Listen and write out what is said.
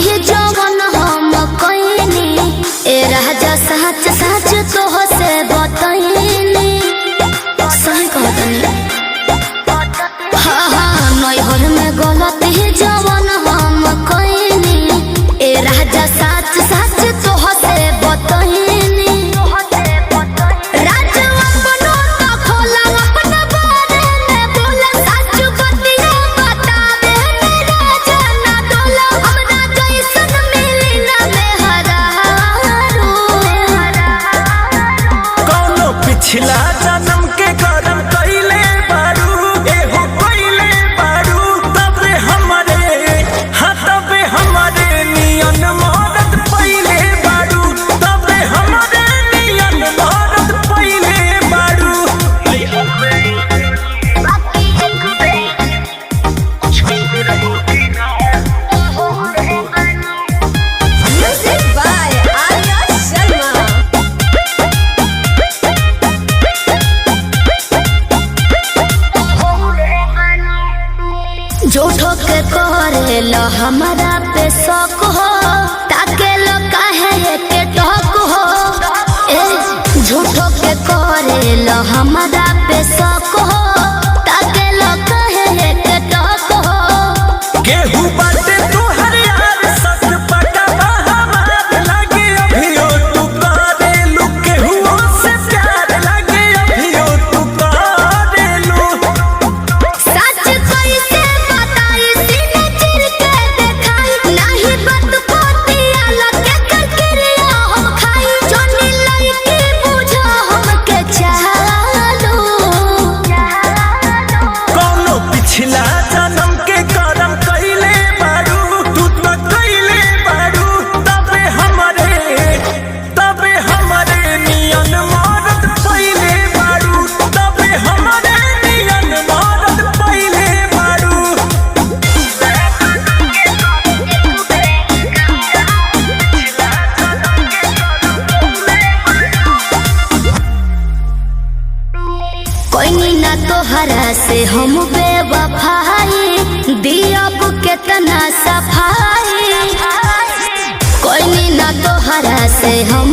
ही जवन हम कइनी ए राजा सच सच तोह से बतइनी सही कहतनी हाँ हाँ नैहर में गलती ही जवन हम कइनी ए राजा सच सच तोह से बतइनी पिछला जन्म के कर्म कइले बारू एहो कइले बारू तबे हमरे नियन मरद पइले बारू तबे हमरे नियन मरद पइले बारू Music by Arya Sharma. झूठो के करेल हमारा पे शौक हो ताके लो काहे के टोक हो ए झूठो के करेल हमारा पे शौक हो ताके लो काहे के टोक हो केहू बाटे तोहर यार सच पटवा हमार लागे अभियो तू करेलू केहू से प्यार लागे अभियो तू करेलू सच कैसे बताई सीने चिर के देखाई नहीं बात पोतिया लगे करकिरिया हम खाई जोनी लइकी बुझो हमके चालू कौनो पिछला जन्म के कर्म कइले बारू तू तो कइले बारू तबे हमरे नियन मरद पइले बारू तबे हमरे नियन मरद पइले बारू कोई ना तोहरा से हम बेवफाई दियब केतना सफाई कोई ना तोहरा से हम